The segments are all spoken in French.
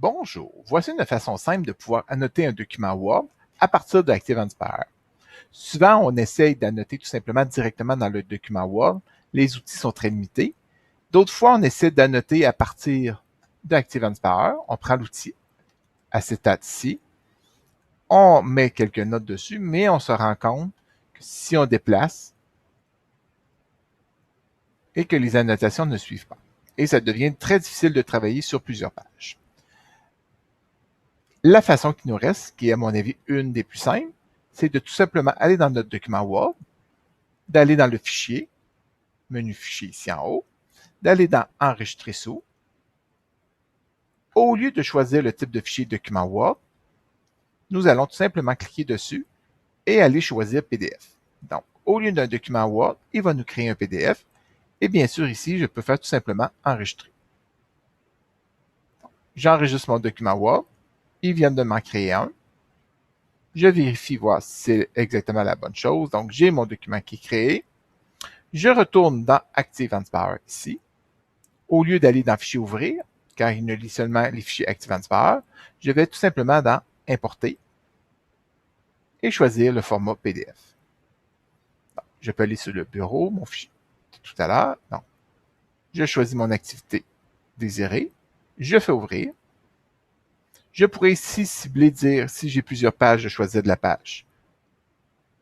Bonjour, voici une façon simple de pouvoir annoter un document Word à partir de Active Inspire. Souvent, on essaye d'annoter tout simplement directement dans le document Word. Les outils sont très limités. D'autres fois, on essaie d'annoter à partir d'Active Inspire. On prend l'outil Acétate ici. On met quelques notes dessus, mais on se rend compte que si on déplace et que les annotations ne suivent pas. Et ça devient très difficile de travailler sur plusieurs pages. La façon qui nous reste, qui est à mon avis une des plus simples, c'est de tout simplement aller dans notre document Word, d'aller dans le fichier, menu fichier ici en haut, d'aller dans Enregistrer sous. Au lieu de choisir le type de fichier document Word, nous allons tout simplement cliquer dessus et aller choisir PDF. Donc, au lieu d'un document Word, il va nous créer un PDF. Et bien sûr, ici, je peux faire tout simplement Enregistrer. J'enregistre mon document Word. Il vient de m'en créer un. Je vérifie voir si c'est exactement la bonne chose. Donc, j'ai mon document qui est créé. Je retourne dans Active Inspire ici. Au lieu d'aller dans Fichier ouvrir, car il ne lit seulement les fichiers Active Inspire, je vais tout simplement dans Importer et choisir le format PDF. Donc, je peux aller sur le bureau, mon fichier de tout à l'heure. Donc, je choisis mon activité désirée. Je fais ouvrir. Je pourrais ici cibler, dire si j'ai plusieurs pages, je choisis de la page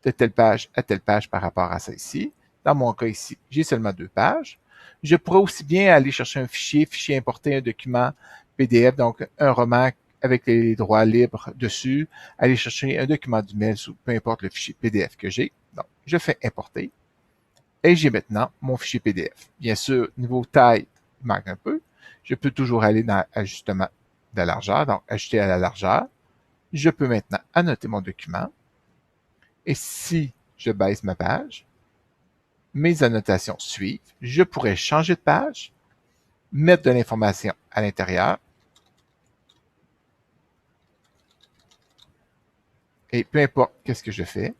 de telle page à telle page par rapport à ça ici. Dans mon cas ici, j'ai seulement 2 pages. Je pourrais aussi bien aller chercher un fichier importer un document PDF, donc un roman avec les droits libres dessus, aller chercher un document du mail ou peu importe le fichier PDF que j'ai. Donc, je fais importer et j'ai maintenant mon fichier PDF. Bien sûr, niveau taille, il manque un peu. Je peux toujours aller dans ajustement de la largeur, donc ajouter à la largeur. Je peux maintenant annoter mon document. Et si je baisse ma page, mes annotations suivent. Je pourrais changer de page, mettre de l'information à l'intérieur. Et peu importe qu'est-ce que je fais,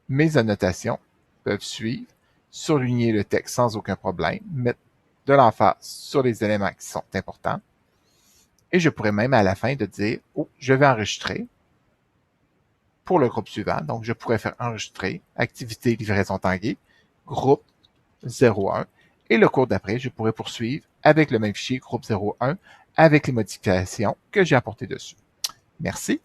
mes annotations peuvent suivre, surligner le texte sans aucun problème, mettre de l'emphase sur les éléments qui sont importants. Et je pourrais même à la fin de dire, oh, je vais enregistrer pour le groupe suivant. Donc, je pourrais faire enregistrer, activité livraison tanguay, groupe 01. Et le cours d'après, je pourrais poursuivre avec le même fichier groupe 01 avec les modifications que j'ai apportées dessus. Merci.